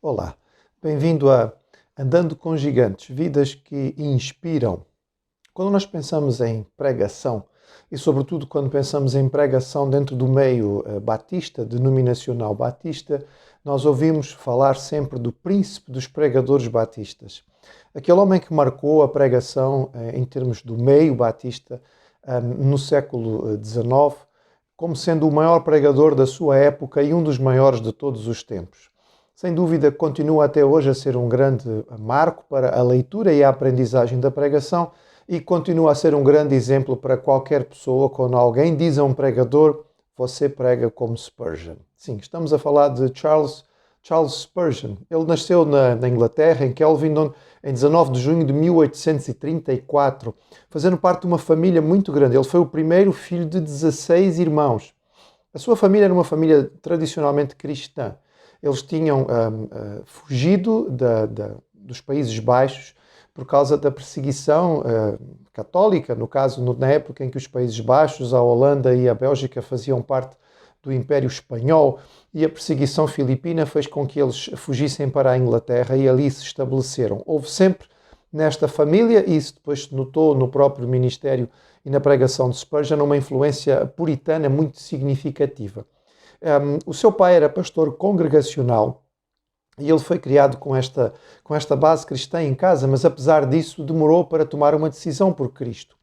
Olá, bem-vindo a Andando com Gigantes, vidas que inspiram. Quando nós pensamos em pregação, e sobretudo quando pensamos em pregação dentro do meio batista, denominacional batista, nós ouvimos falar sempre do príncipe dos pregadores batistas. Aquele homem que marcou a pregação em termos do meio batista no século XIX, como sendo o maior pregador da sua época e um dos maiores de todos os tempos. Sem dúvida, continua até hoje a ser um grande marco para a leitura e a aprendizagem da pregação e continua a ser um grande exemplo para qualquer pessoa. Quando alguém diz a um pregador, você prega como Spurgeon. Sim, estamos a falar de Charles Spurgeon. Ele nasceu na Inglaterra, em Kelvindon, em 19 de junho de 1834, fazendo parte de uma família muito grande. Ele foi o primeiro filho de 16 irmãos. A sua família era uma família tradicionalmente cristã. Eles tinham fugido dos Países Baixos por causa da perseguição católica, no caso, na época em que os Países Baixos, a Holanda e a Bélgica faziam parte do Império Espanhol, e a perseguição filipina fez com que eles fugissem para a Inglaterra e ali se estabeleceram. Houve sempre nesta família, e isso depois se notou no próprio ministério e na pregação de Spurgeon, uma influência puritana muito significativa. O seu pai era pastor congregacional e ele foi criado com esta base cristã em casa, mas apesar disso demorou para tomar uma decisão por Cristo.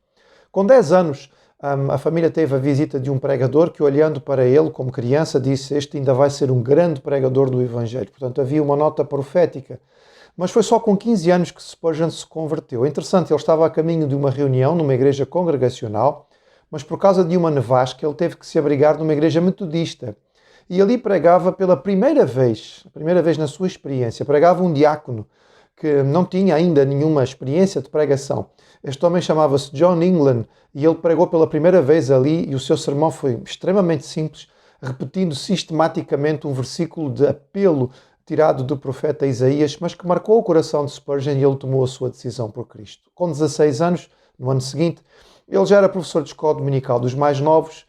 Com 10 anos, a família teve a visita de um pregador que, olhando para ele como criança, disse: "Este ainda vai ser um grande pregador do Evangelho." Portanto, havia uma nota profética. Mas foi só com 15 anos que Spurgeon se converteu. É interessante, ele estava a caminho de uma reunião numa igreja congregacional, mas por causa de uma nevasca ele teve que se abrigar numa igreja metodista. E ali pregava pela primeira vez na sua experiência, pregava um diácono que não tinha ainda nenhuma experiência de pregação. Este homem chamava-se John England e ele pregou pela primeira vez ali e o seu sermão foi extremamente simples, repetindo sistematicamente um versículo de apelo tirado do profeta Isaías, mas que marcou o coração de Spurgeon e ele tomou a sua decisão por Cristo. Com 16 anos, no ano seguinte, ele já era professor de escola dominical dos mais novos,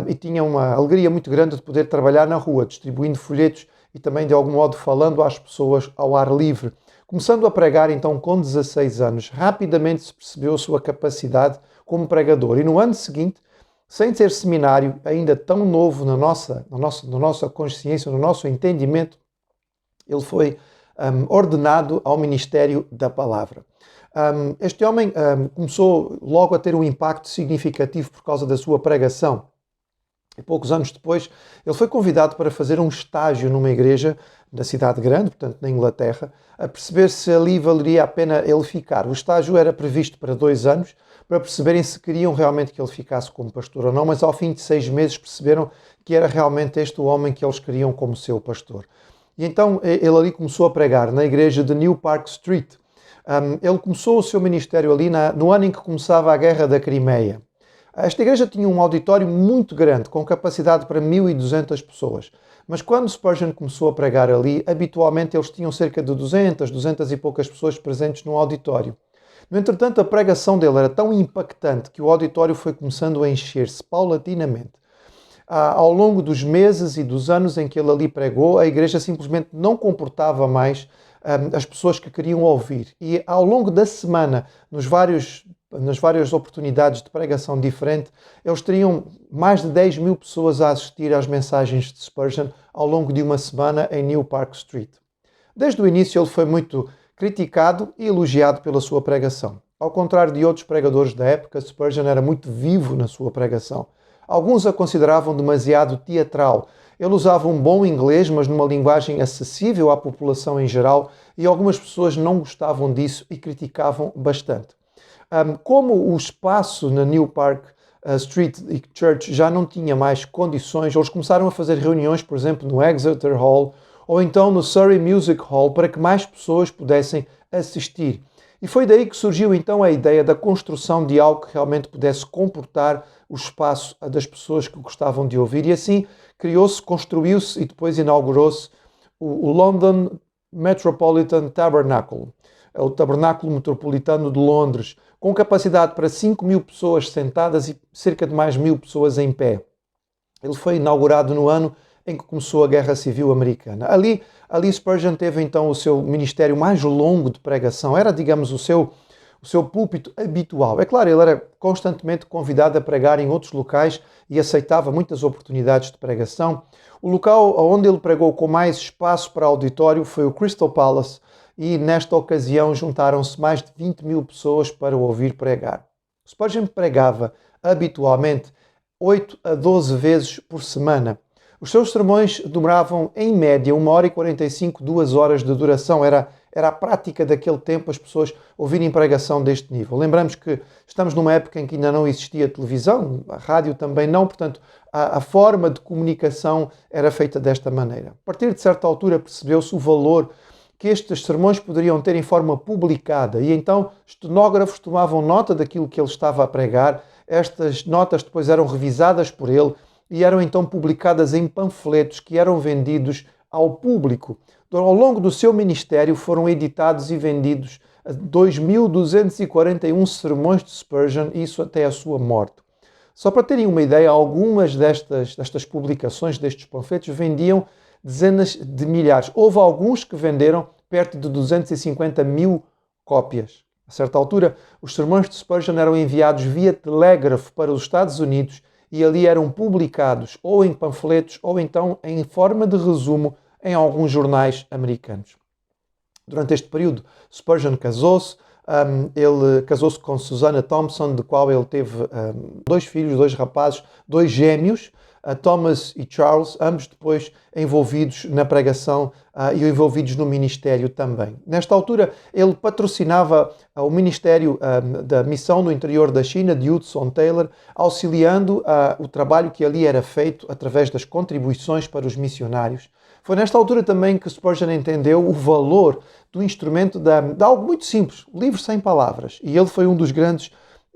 e tinha uma alegria muito grande de poder trabalhar na rua, distribuindo folhetos e também, de algum modo, falando às pessoas ao ar livre. Começando a pregar, então, com 16 anos, rapidamente se percebeu a sua capacidade como pregador. E no ano seguinte, sem ter seminário, ainda tão novo na nossa consciência, no nosso entendimento, ele foi ordenado ao ministério da palavra. Este homem começou logo a ter um impacto significativo por causa da sua pregação. E poucos anos depois, ele foi convidado para fazer um estágio numa igreja da cidade grande, portanto na Inglaterra, a perceber se ali valeria a pena ele ficar. O estágio era previsto para 2 anos, para perceberem se queriam realmente que ele ficasse como pastor ou não, mas ao fim de 6 meses perceberam que era realmente este o homem que eles queriam como seu pastor. E então ele ali começou a pregar na igreja de New Park Street. Ele começou o seu ministério ali no ano em que começava a Guerra da Crimeia. Esta igreja tinha um auditório muito grande, com capacidade para 1.200 pessoas. Mas quando Spurgeon começou a pregar ali, habitualmente eles tinham cerca de 200 e poucas pessoas presentes no auditório. No entretanto, a pregação dele era tão impactante que o auditório foi começando a encher-se paulatinamente. Ao longo dos meses e dos anos em que ele ali pregou, a igreja simplesmente não comportava mais as pessoas que queriam ouvir. E ao longo da semana, nas várias oportunidades de pregação diferente, eles teriam mais de 10.000 pessoas a assistir às mensagens de Spurgeon ao longo de uma semana em New Park Street. Desde o início ele foi muito criticado e elogiado pela sua pregação. Ao contrário de outros pregadores da época, Spurgeon era muito vivo na sua pregação. Alguns a consideravam demasiado teatral. Ele usava um bom inglês, mas numa linguagem acessível à população em geral, e algumas pessoas não gostavam disso e criticavam bastante. Como o espaço na New Park Street Church já não tinha mais condições, eles começaram a fazer reuniões, por exemplo, no Exeter Hall ou então no Surrey Music Hall, para que mais pessoas pudessem assistir. E foi daí que surgiu então a ideia da construção de algo que realmente pudesse comportar o espaço das pessoas que gostavam de ouvir. E assim construiu-se e depois inaugurou-se o London Metropolitan Tabernacle, o Tabernáculo Metropolitano de Londres, com capacidade para 5.000 pessoas sentadas e cerca de mais 1.000 pessoas em pé. Ele foi inaugurado no ano em que começou a Guerra Civil Americana. Ali Spurgeon teve então o seu ministério mais longo de pregação, era, digamos, o seu púlpito habitual. É claro, ele era constantemente convidado a pregar em outros locais e aceitava muitas oportunidades de pregação. O local onde ele pregou com mais espaço para auditório foi o Crystal Palace e nesta ocasião juntaram-se mais de 20 mil pessoas para o ouvir pregar. Spurgeon pregava habitualmente 8 a 12 vezes por semana. Os seus sermões demoravam, em média, 1h45, 2 horas de duração. Era a prática daquele tempo as pessoas ouvirem pregação deste nível. Lembramos que estamos numa época em que ainda não existia televisão, a rádio também não, portanto, a forma de comunicação era feita desta maneira. A partir de certa altura percebeu-se o valor que estes sermões poderiam ter em forma publicada e então estenógrafos tomavam nota daquilo que ele estava a pregar. Estas notas depois eram revisadas por ele e eram então publicadas em panfletos que eram vendidos ao público. Ao longo do seu ministério foram editados e vendidos 2.241 sermões de Spurgeon, isso até a sua morte. Só para terem uma ideia, algumas destas publicações, destes panfletos, vendiam dezenas de milhares. Houve alguns que venderam perto de 250 mil cópias. A certa altura, os sermões de Spurgeon eram enviados via telégrafo para os Estados Unidos e ali eram publicados ou em panfletos ou então em forma de resumo em alguns jornais americanos. Durante este período, Spurgeon casou-se. Ele casou-se com Susanna Thompson, de qual ele teve 2 filhos, 2 rapazes, 2 gêmeos, Thomas e Charles, ambos depois envolvidos na pregação e envolvidos no ministério também. Nesta altura, ele patrocinava o ministério da missão no interior da China, de Hudson Taylor, auxiliando o trabalho que ali era feito através das contribuições para os missionários. Foi nesta altura também que Spurgeon entendeu o valor do instrumento de algo muito simples, o livro sem palavras. E ele foi um dos grandes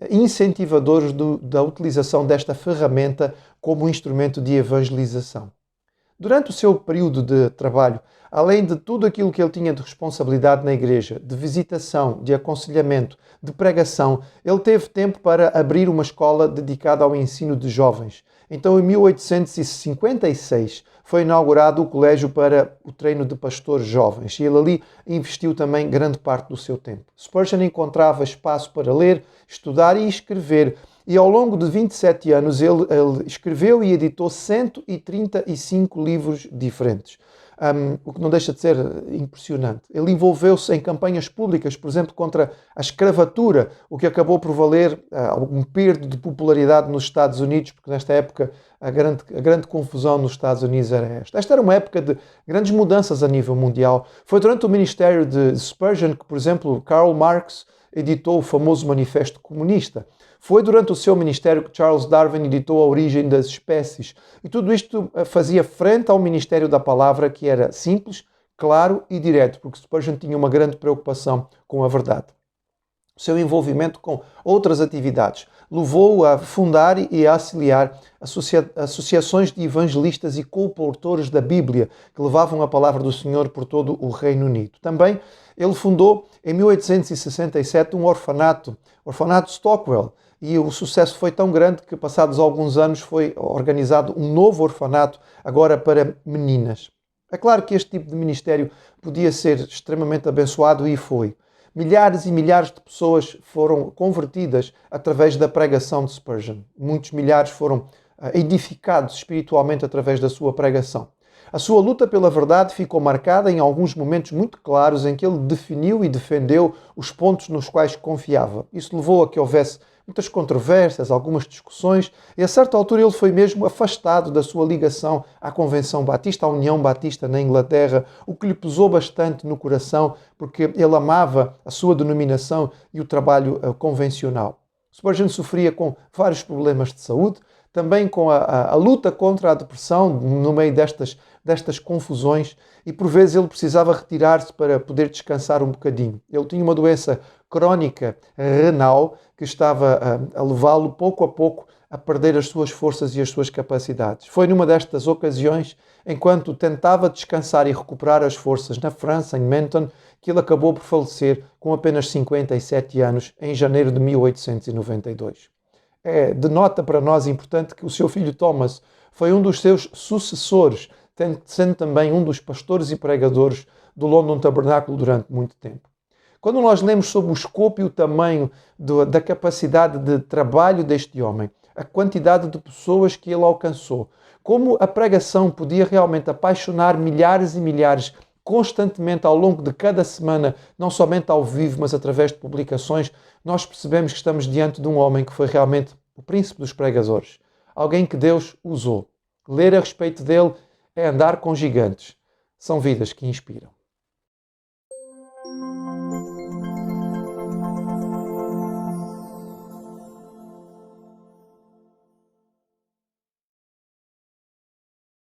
incentivadores da utilização desta ferramenta como instrumento de evangelização. Durante o seu período de trabalho, além de tudo aquilo que ele tinha de responsabilidade na igreja, de visitação, de aconselhamento, de pregação, ele teve tempo para abrir uma escola dedicada ao ensino de jovens. Então, em 1856, foi inaugurado o colégio para o treino de pastores jovens e ele ali investiu também grande parte do seu tempo. Spurgeon encontrava espaço para ler, estudar e escrever. E ao longo de 27 anos ele escreveu e editou 135 livros diferentes. O que não deixa de ser impressionante. Ele envolveu-se em campanhas públicas, por exemplo, contra a escravatura, o que acabou por valer algum perda de popularidade nos Estados Unidos, porque nesta época a grande confusão nos Estados Unidos era esta. Esta era uma época de grandes mudanças a nível mundial. Foi durante o ministério de Spurgeon que, por exemplo, Karl Marx editou o famoso Manifesto Comunista. Foi durante o seu ministério que Charles Darwin editou A Origem das Espécies. E tudo isto fazia frente ao ministério da palavra, que era simples, claro e direto, porque Spurgeon tinha uma grande preocupação com a verdade. O seu envolvimento com outras atividades levou-o a fundar e a auxiliar associações de evangelistas e comportores da Bíblia, que levavam a palavra do Senhor por todo o Reino Unido. Também ele fundou, em 1867, um orfanato Stockwell, e o sucesso foi tão grande que, passados alguns anos, foi organizado um novo orfanato, agora para meninas. É claro que este tipo de ministério podia ser extremamente abençoado e foi. Milhares e milhares de pessoas foram convertidas através da pregação de Spurgeon. Muitos milhares foram edificados espiritualmente através da sua pregação. A sua luta pela verdade ficou marcada em alguns momentos muito claros em que ele definiu e defendeu os pontos nos quais confiava. Isso levou a que houvesse muitas controvérsias, algumas discussões, e a certa altura ele foi mesmo afastado da sua ligação à Convenção Batista, à União Batista na Inglaterra, o que lhe pesou bastante no coração, porque ele amava a sua denominação e o trabalho convencional. Spurgeon sofria com vários problemas de saúde, também com a luta contra a depressão no meio destas confusões, e por vezes ele precisava retirar-se para poder descansar um bocadinho. Ele tinha uma doença crónica renal que estava a levá-lo pouco a pouco a perder as suas forças e as suas capacidades. Foi numa destas ocasiões, enquanto tentava descansar e recuperar as forças na França, em Menton, que ele acabou por falecer com apenas 57 anos, em janeiro de 1892. Denota para nós importante que o seu filho Thomas foi um dos seus sucessores sendo também um dos pastores e pregadores do London Tabernáculo durante muito tempo. Quando nós lemos sobre o escopo e o tamanho da capacidade de trabalho deste homem, a quantidade de pessoas que ele alcançou, como a pregação podia realmente apaixonar milhares e milhares constantemente ao longo de cada semana, não somente ao vivo, mas através de publicações, nós percebemos que estamos diante de um homem que foi realmente o príncipe dos pregadores. Alguém que Deus usou. Ler a respeito dele é andar com gigantes. São vidas que inspiram.